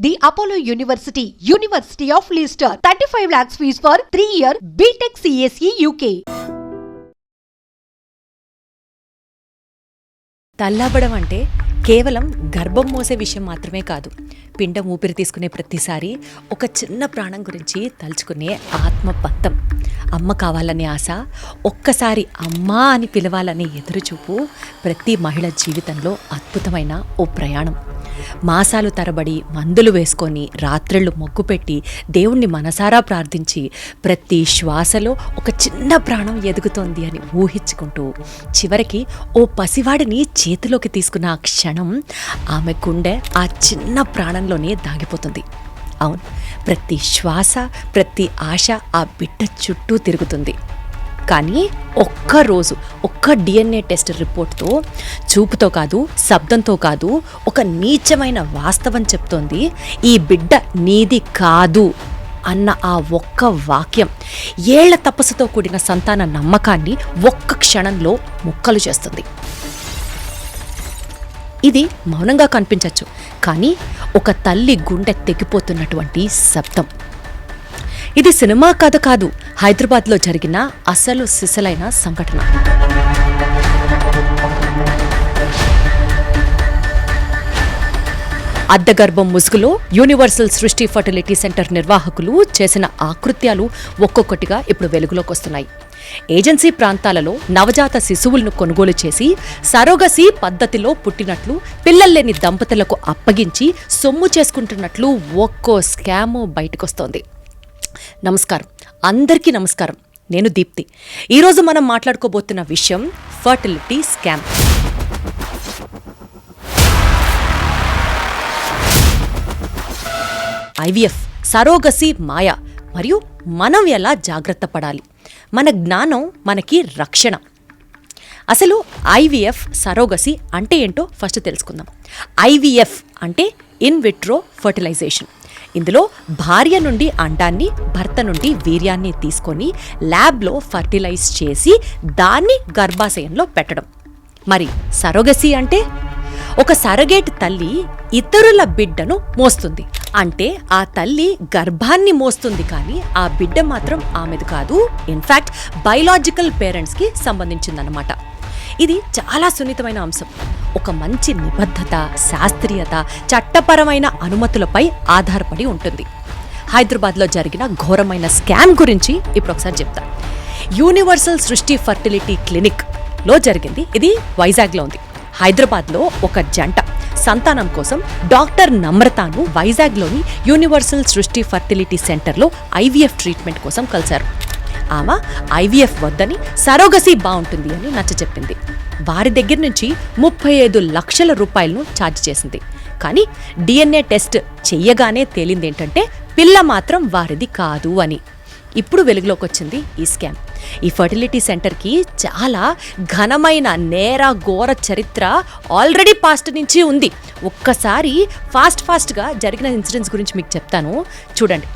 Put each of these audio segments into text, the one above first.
The Apollo University, University of Leicester, 35 lakhs fees for 3-year BTech CSE UK. తల్లాబడం అంటే కేవలం గర్భం మోసే విషయం మాత్రమే కాదు. పిండం ఊపిరి తీసుకునే ప్రతిసారి ఒక చిన్న ప్రాణం గురించి తలుచుకునే ఆత్మబద్ధం. అమ్మ కావాలనే ఆశ, ఒక్కసారి అమ్మా అని పిలవాలనే ఎదురుచూపు ప్రతి మహిళ జీవితంలో అద్భుతమైన ఓ ప్రయాణం. మాసాలు తరబడి మందులు వేసుకొని, రాత్రిళ్ళు మొగ్గుపెట్టి, దేవుణ్ణి మనసారా ప్రార్థించి, ప్రతి శ్వాసలో ఒక చిన్న ప్రాణం ఎదుగుతోంది అని ఊహించుకుంటూ చివరికి ఓ పసివాడిని చేతిలోకి తీసుకున్న ఆ క్షణం ఆమె గుండె ఆ చిన్న ప్రాణంలోనే దాగిపోతుంది. అవును, ప్రతి శ్వాస, ప్రతి ఆశ ఆ బిడ్డ చుట్టూ తిరుగుతుంది. కానీ ఒక్కరోజు ఒక్క డిఎన్ఏ టెస్ట్ రిపోర్ట్తో, చూపుతో కాదు, శబ్దంతో కాదు, ఒక నీచమైన వాస్తవం చెప్తోంది. ఈ బిడ్డ నీది కాదు అన్న ఆ ఒక్క వాక్యం ఏళ్ల తపస్సుతో కూడిన సంతాన నమ్మకాన్ని ఒక్క క్షణంలో ముక్కలు చేస్తుంది. ఇది మౌనంగా కనిపించవచ్చు, కానీ ఒక తల్లి గుండె తెగిపోతున్నటువంటి శబ్దం. ఇది సినిమా కథ కాదు, హైదరాబాద్లో జరిగిన అసలు సిసలైన సంఘటన. అద్దగర్భం ముసుగులో యూనివర్సల్ సృష్టి ఫర్టిలిటీ సెంటర్ నిర్వాహకులు చేసిన ఆకృత్యాలు ఒక్కొక్కటిగా ఇప్పుడు వెలుగులోకి వస్తున్నాయి. ఏజెన్సీ ప్రాంతాలలో నవజాత శిశువులను కొనుగోలు చేసి సరోగసీ పద్ధతిలో పుట్టినట్లు పిల్లల్లేని దంపతులకు అప్పగించి సొమ్ము చేసుకుంటున్నట్లు ఒక్కో స్కామ్ బయటకొస్తోంది. నమస్కారం, అందరికీ నమస్కారం. నేను దీప్తి. ఈరోజు మనం మాట్లాడుకోబోతున్న విషయం ఫర్టిలిటీ స్కామ్. ఐవీఎఫ్, సరోగసీ మాయ, మరియు మనం ఎలా జాగ్రత్త పడాలి, మన జ్ఞానం మనకి రక్షణ. అసలు ఐవీఎఫ్, సరోగసీ అంటే ఏంటో ఫస్ట్ తెలుసుకుందాం. ఐవీఎఫ్ అంటే ఇన్ విట్రో ఫర్టిలైజేషన్. ఇందులో భార్య నుండి అండాన్ని, భర్త నుండి వీర్యాన్ని తీసుకొని ల్యాబ్లో ఫర్టిలైజ్ చేసి దాన్ని గర్భాశయంలో పెట్టడం. మరి సరోగసీ అంటే ఒక సరగేట్ తల్లి ఇతరుల బిడ్డను మోస్తుంది. అంటే ఆ తల్లి గర్భాన్ని మోస్తుంది, కానీ ఆ బిడ్డ మాత్రం ఆమెది కాదు. ఇన్ఫ్యాక్ట్ బయలాజికల్ పేరెంట్స్కి సంబంధించిందన్నమాట. ఇది చాలా సున్నితమైన అంశం. ఒక మంచి నిబద్ధత, శాస్త్రీయత, చట్టపరమైన అనుమతులపై ఆధారపడి ఉంటుంది. హైదరాబాద్లో జరిగిన ఘోరమైన స్కామ్ గురించి ఇప్పుడు ఒకసారి చెప్తా. యూనివర్సల్ సృష్టి ఫర్టిలిటీ క్లినిక్లో జరిగింది. ఇది వైజాగ్లో ఉంది. హైదరాబాద్లో ఒక జంట సంతానం కోసం డాక్టర్ నమ్రతను వైజాగ్లోని యూనివర్సల్ సృష్టి ఫర్టిలిటీ సెంటర్లో ఐవీఎఫ్ ట్రీట్మెంట్ కోసం కలిశారు. ఆమె ఐవీఎఫ్ వద్దని సరోగసీ బాగుంటుంది అని నచ్చచెప్పింది. వారి దగ్గర నుంచి 35 లక్షల రూపాయలను ఛార్జ్ చేసింది. కానీ డిఎన్ఏ టెస్ట్ చెయ్యగానే తేలిందేంటంటే పిల్ల మాత్రం వారిది కాదు అని. ఇప్పుడు వెలుగులోకి వచ్చింది ఈ స్కామ్. ఈ ఫర్టిలిటీ సెంటర్కి చాలా ఘనమైన నేర ఘోర చరిత్ర ఆల్రెడీ పాస్ట్ నుంచి ఉంది. ఒక్కసారి ఫాస్ట్గా జరిగిన ఇన్సిడెంట్స్ గురించి మీకు చెప్తాను, చూడండి.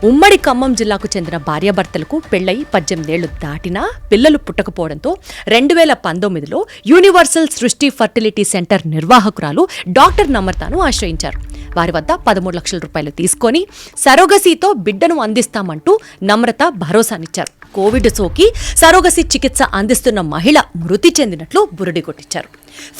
ఉమ్మడి ఖమ్మం జిల్లాకు చెందిన భార్యాభర్తలకు పెళ్లై 18 ఏళ్లు దాటినా పిల్లలు పుట్టకపోవడంతో 2019లో యూనివర్సల్ సృష్టి ఫర్టిలిటీ సెంటర్ నిర్వాహకురాలు డాక్టర్ నమ్రతను ఆశ్రయించారు. వారి వద్ద 13 లక్షల రూపాయలు తీసుకొని సరోగసీతో బిడ్డను అందిస్తామంటూ నమ్రత భరోసానిచ్చారు. కోవిడ్ సోకి సరోగసీ చికిత్స అందిస్తున్న మహిళ మృతి చెందినట్లు బురడి కొట్టించారు.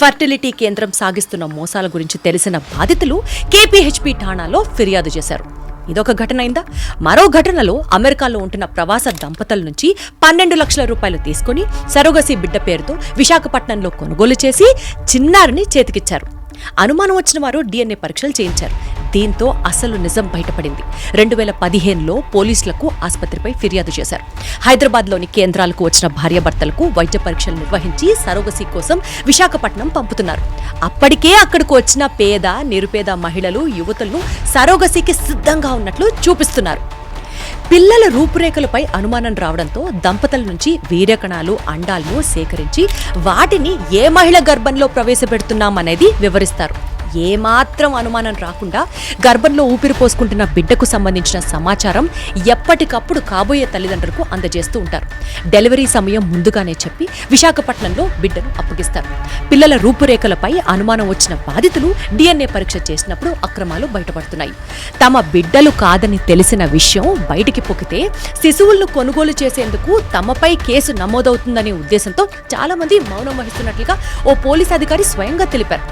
ఫర్టిలిటీ కేంద్రం సాగిస్తున్న మోసాల గురించి తెలిసిన బాధితులు కేపీహెచ్పీ ఠాణాలో ఫిర్యాదు చేశారు. ఇదొక ఘటన అయిందా? మరో ఘటనలో అమెరికాలో ఉంటున్న ప్రవాస దంపతుల నుంచి 12 లక్షల రూపాయలు తీసుకుని సరోగసీ బిడ్డ పేరుతో విశాఖపట్నంలో కొనుగోలు చేసి చిన్నారిని చేతికిచ్చారు. అనుమానం వచ్చిన వారు డిఎన్ఏ పరీక్షలు చేయించారు. దీంతో అసలు నిజం బయటపడింది. 2015లో పోలీసులకు ఆసుపత్రిపై ఫిర్యాదు చేశారు. హైదరాబాద్లోని కేంద్రాలకు వచ్చిన భార్యాభర్తలకు వైద్య పరీక్షలు నిర్వహించి సరోగసీ కోసం విశాఖపట్నం పంపుతున్నారు. అప్పటికే అక్కడికి వచ్చిన పేద, నిరుపేద మహిళలు, యువతులను సరోగసీకి సిద్ధంగా ఉన్నట్లు చూపిస్తున్నారు. పిల్లల రూపురేఖలపై అనుమానం రావడంతో దంపతుల నుంచి వీర్యకణాలు, అండాలను సేకరించి వాటిని ఏ మహిళ గర్భంలో ప్రవేశపెడుతున్నామనేది వివరిస్తారు. ఏమాత్రం అనుమానం రాకుండా గర్భంలో ఊపిరి పోసుకుంటున్న బిడ్డకు సంబంధించిన సమాచారం ఎప్పటికప్పుడు కాబోయే తల్లిదండ్రులకు అందజేస్తూ ఉంటారు. డెలివరీ సమయం ముందుగానే చెప్పి విశాఖపట్నంలో బిడ్డను అప్పగిస్తారు. పిల్లల రూపురేఖలపై అనుమానం వచ్చిన బాధితులు DNA పరీక్ష చేసినప్పుడు అక్రమాలు బయటపడుతున్నాయి. తమ బిడ్డలు కాదని తెలిసిన విషయం బయటికి పొక్కితే శిశువులను కొనుగోలు చేసేందుకు తమపై కేసు నమోదవుతుందనే ఉద్దేశంతో చాలా మంది మౌనం వహిస్తున్నట్లుగా ఓ పోలీస్ అధికారి స్వయంగా తెలిపారు.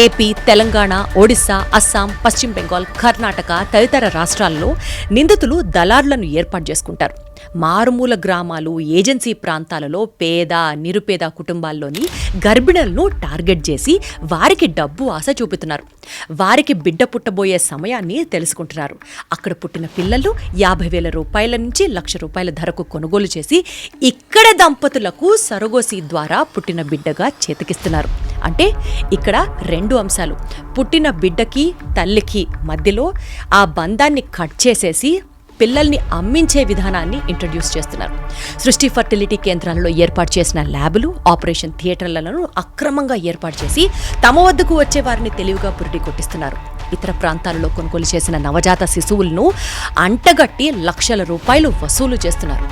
ఏపీ, తెలంగాణ, ఒడిశా, అస్సాం, పశ్చిమ బెంగాల్, కర్ణాటక తదితర రాష్ట్రాల్లో నిందితులు దళారులను ఏర్పాటు చేసుకుంటారు. మారుమూల గ్రామాలు, ఏజెన్సీ ప్రాంతాలలో పేద, నిరుపేద కుటుంబాల్లోని గర్భిణులను టార్గెట్ చేసి వారికి డబ్బు ఆశ చూపుతున్నారు. వారికి బిడ్డ పుట్టబోయే సమయాన్ని తెలుసుకుంటున్నారు. అక్కడ పుట్టిన పిల్లలు 50,000 రూపాయల నుంచి ₹1,00,000 ధరకు కొనుగోలు చేసి ఇక్కడ దంపతులకు సరోగసీ ద్వారా పుట్టిన బిడ్డగా చేతికిస్తున్నారు. అంటే ఇక్కడ 2 అంశాలు. పుట్టిన బిడ్డకి తల్లికి మధ్యలో ఆ బంధాన్ని కట్ చేసేసి పిల్లల్ని అమ్మించే విధానాన్ని ఇంట్రడ్యూస్ చేస్తున్నారు. సృష్టి ఫర్టిలిటీ కేంద్రాలలో ఏర్పాటు చేసిన ల్యాబులు, ఆపరేషన్ థియేటర్లను అక్రమంగా ఏర్పాటు చేసి తమ వద్దకు వచ్చే వారిని తెలివిగా పురిటి కొట్టిస్తున్నారు. ఇతర ప్రాంతాలలో కొనుగోలు చేసిన నవజాత శిశువులను అంటగట్టి ₹1,00,000 వసూలు చేస్తున్నారు.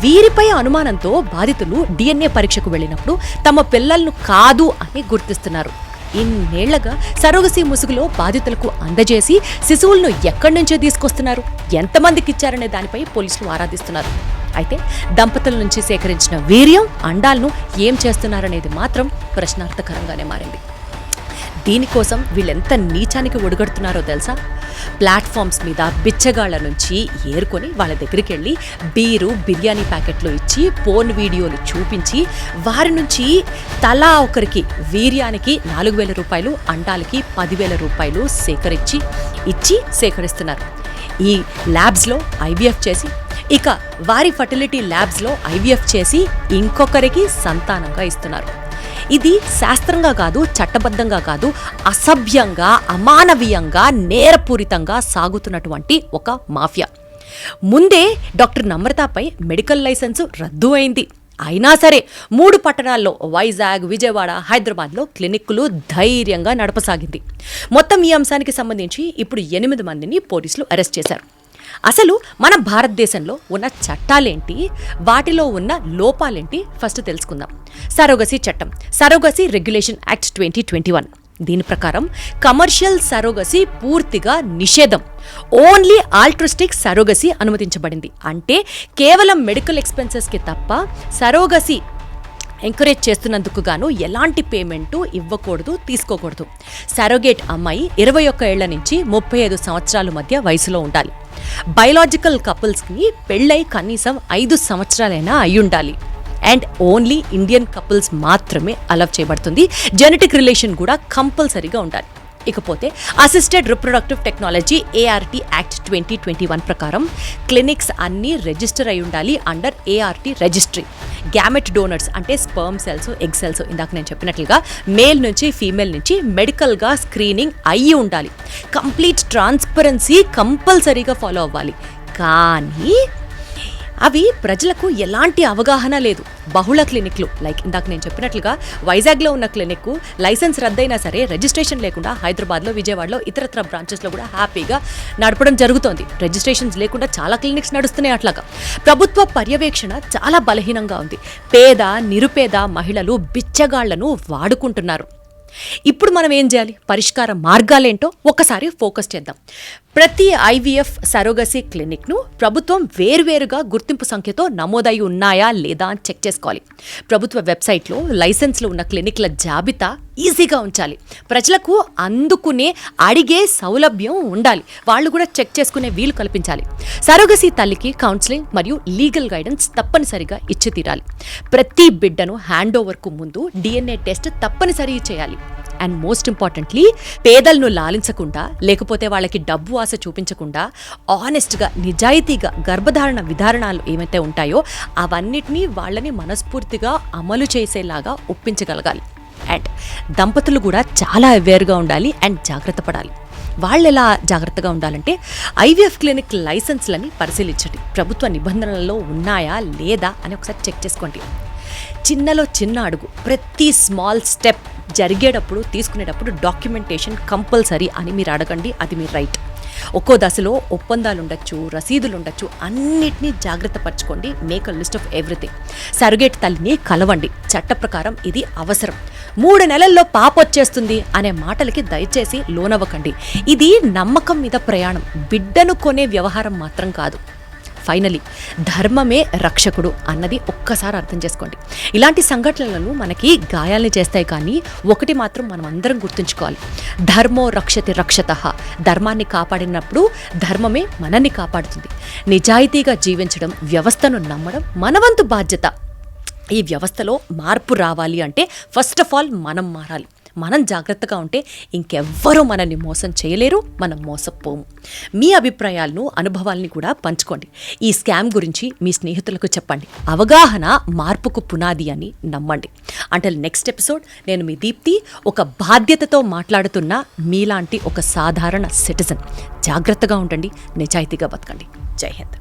వీరిపై అనుమానంతో బాధితులు DNA పరీక్షకు వెళ్ళినప్పుడు తమ పిల్లలను కాదు అని గుర్తిస్తున్నారు. ఇన్నేళ్లగా సరోగసీ ముసుగులో బాధితులకు అందజేసి శిశువులను ఎక్కడి నుంచో తీసుకొస్తున్నారు, ఎంతమందికి ఇచ్చారనే దానిపై పోలీసులు ఆరాధిస్తున్నారు. అయితే దంపతుల నుంచి సేకరించిన వీర్యం, అండాలను ఏం చేస్తున్నారనేది మాత్రం ప్రశ్నార్థకరంగానే మారింది. దీనికోసం వీళ్ళెంత నీచానికి ఒడిగడుతున్నారో తెలుసా? ప్లాట్ఫామ్స్ మీద బిచ్చగాళ్ల నుంచి ఏరుకొని వాళ్ళ దగ్గరికి వెళ్ళి బీరు, బిర్యానీ ప్యాకెట్లు ఇచ్చి పోర్న్ వీడియోలు చూపించి వారి నుంచి తలా ఒకరికి వీర్యానికి ₹4,000, అండాలకి ₹10,000 సేకరిస్తున్నారు. ఈ ల్యాబ్స్లో IVF చేసి ఇక వారి ఫర్టిలిటీ ల్యాబ్స్లో IVF చేసి ఇంకొకరికి సంతానంగా ఇస్తున్నారు. ఇది శాస్త్రంగా కాదు, చట్టబద్ధంగా కాదు, అసభ్యంగా, అమానవీయంగా, నేరపూరితంగా సాగుతున్నటువంటి ఒక మాఫియా. ముందే డాక్టర్ నమ్రతపై మెడికల్ లైసెన్సు రద్దు అయింది. అయినా సరే 3 పట్టణాల్లో వైజాగ్, విజయవాడ, హైదరాబాద్లో క్లినిక్కులు ధైర్యంగా నడపసాగింది. మొత్తం ఈ అంశానికి సంబంధించి ఇప్పుడు 8 మందిని పోలీసులు అరెస్ట్ చేశారు. అసలు మన భారతదేశంలో ఉన్న చట్టాలేంటి, వాటిలో ఉన్న లోపాలేంటి ఫస్ట్ తెలుసుకుందాం. సరోగసీ చట్టం, సరోగసీ రెగ్యులేషన్ యాక్ట్ 2021. దీని ప్రకారం కమర్షియల్ సరోగసీ పూర్తిగా నిషేధం. ఓన్లీ ఆల్ట్రుస్టిక్ సరోగసీ అనుమతించబడింది. అంటే కేవలం మెడికల్ ఎక్స్పెన్సెస్కి తప్ప సరోగసీ ఎంకరేజ్ చేస్తున్నందుకు గాను ఎలాంటి పేమెంటు ఇవ్వకూడదు, తీసుకోకూడదు. సరోగేట్ అమ్మాయి 21 ఏళ్ల నుంచి 35 సంవత్సరాల మధ్య వయసులో ఉండాలి. బయలాజికల్ కపుల్స్కి పెళ్ళై కనీసం 5 సంవత్సరాలైనా అయ్యుండాలి. అండ్ ఓన్లీ ఇండియన్ కపుల్స్ మాత్రమే అలవ్ చేయబడుతుంది. జెనెటిక్ రిలేషన్ కూడా కంపల్సరీగా ఉండాలి. ఇకపోతే assisted reproductive technology ART act 2021 ప్రకారం క్లినిక్స్ అన్నీ రిజిస్టర్ అయి ఉండాలి under ART registry. Gamete donors అంటే స్పర్మ్ సెల్స్, ఎగ్ సెల్స్ ఇందాక నేను చెప్పినట్లుగా మేల్ నుంచి ఫీమేల్ నుంచి మెడికల్గా స్క్రీనింగ్ అయ్యి ఉండాలి. కంప్లీట్ ట్రాన్స్పరెన్సీ కంపల్సరీగా ఫాలో అవ్వాలి. కానీ అవి ప్రజలకు ఎలాంటి అవగాహన లేదు. బహుళ క్లినిక్లు లైక్ ఇందాక నేను చెప్పినట్లుగా వైజాగ్లో ఉన్న క్లినిక్ లైసెన్స్ రద్దయినా సరే రిజిస్ట్రేషన్ లేకుండా హైదరాబాద్లో, విజయవాడలో, ఇతరత్ర బ్రాంచెస్లో కూడా హ్యాపీగా నడపడం జరుగుతోంది. రిజిస్ట్రేషన్స్ లేకుండా చాలా క్లినిక్స్ నడుస్తున్నాయి. అట్లాగా ప్రభుత్వ పర్యవేక్షణ చాలా బలహీనంగా ఉంది. పేద, నిరుపేద మహిళలు బిచ్చగాళ్లను వాడుకుంటున్నారు. ఇప్పుడు మనం ఏం చేయాలి? పరిష్కార మార్గాలేంటో ఒక్కసారి ఫోకస్ చేద్దాం. ప్రతి IVF సరోగసీ క్లినిక్ను ప్రభుత్వం వేర్వేరుగా గుర్తింపు సంఖ్యతో నమోదై ఉన్నాయా లేదా అని చెక్ చేసుకోవాలి. ప్రభుత్వ వెబ్సైట్లో లైసెన్స్లు ఉన్న క్లినిక్ల జాబితా ఈజీగా ఉంచాలి. ప్రజలకు అందుకునే అడిగే సౌలభ్యం ఉండాలి. వాళ్ళు కూడా చెక్ చేసుకునే వీలు కల్పించాలి. సరోగసీ తల్లికి కౌన్సిలింగ్ మరియు లీగల్ గైడెన్స్ తప్పనిసరిగా ఇచ్చి తీరాలి. ప్రతి బిడ్డను హ్యాండ్ ఓవర్కు ముందు DNA టెస్ట్ తప్పనిసరి చేయాలి. అండ్ మోస్ట్ ఇంపార్టెంట్లీ పేదలను లాలించకుండా, లేకపోతే వాళ్ళకి డబ్బు ఆశ చూపించకుండా ఆనెస్ట్గా, నిజాయితీగా గర్భధారణ విధానాలు ఏమైతే ఉంటాయో అవన్నిటినీ వాళ్ళని మనస్ఫూర్తిగా అమలు చేసేలాగా ఒప్పించగలగాలి. అండ్ దంపతులు కూడా చాలా అవేర్గా ఉండాలి అండ్ జాగ్రత్త పడాలి. వాళ్ళు ఎలా జాగ్రత్తగా ఉండాలంటే IVF క్లినిక్ లైసెన్స్లని పరిశీలించండి. ప్రభుత్వ నిబంధనలలో ఉన్నాయా లేదా అని ఒకసారి చెక్ చేసుకోండి. చిన్నలో చిన్న అడుగు, ప్రతి స్మాల్ స్టెప్ జరిగేటప్పుడు తీసుకునేటప్పుడు డాక్యుమెంటేషన్ కంపల్సరీ అని మీరు అడగండి, అది మీ రైట్. ఒక్కో దశలో ఒప్పందాలు ఉండొచ్చు, రసీదులు ఉండొచ్చు, అన్నిటినీ జాగ్రత్త పరచుకోండి. Make a list of everything. Surrogate తల్లిని కలవండి, చట్ట ప్రకారం ఇది అవసరం. 3 నెలల్లో పాప వచ్చేస్తుంది అనే మాటలకి దయచేసి లోనవ్వకండి. ఇది నమ్మకం మీద ప్రయాణం, బిడ్డను కొనే వ్యవహారం మాత్రం కాదు. ఫైనలీ ధర్మమే రక్షకుడు అన్నది ఒక్కసారి అర్థం చేసుకోండి. ఇలాంటి సంఘటనలను మనకి గాయాల్ని చేస్తాయి, కానీ ఒకటి మాత్రం మనం అందరం గుర్తుంచుకోవాలి, ధర్మో రక్షతి రక్షతః. ధర్మాన్ని కాపాడినప్పుడు ధర్మమే మనల్ని కాపాడుతుంది. నిజాయితీగా జీవించడం, వ్యవస్థను నమ్మడం మన వంతు బాధ్యత. ఈ వ్యవస్థలో మార్పు రావాలి అంటే ఫస్ట్ ఆఫ్ ఆల్ మనం మారాలి. మనం జాగ్రత్తగా ఉంటే ఇంకెవ్వరూ మనల్ని మోసం చేయలేరు, మనం మోసపోము. మీ అభిప్రాయాలను, అనుభవాల్ని కూడా పంచుకోండి. ఈ స్కామ్ గురించి మీ స్నేహితులకు చెప్పండి. అవగాహన మార్పుకు పునాది అని నమ్మండి. అంటిల్ నెక్స్ట్ ఎపిసోడ్, నేను మీ దీప్తి, ఒక బాధ్యతతో మాట్లాడుతున్న మీలాంటి ఒక సాధారణ సిటిజన్. జాగ్రత్తగా ఉండండి, నిజాయితీగా బతకండి. జై హింద్.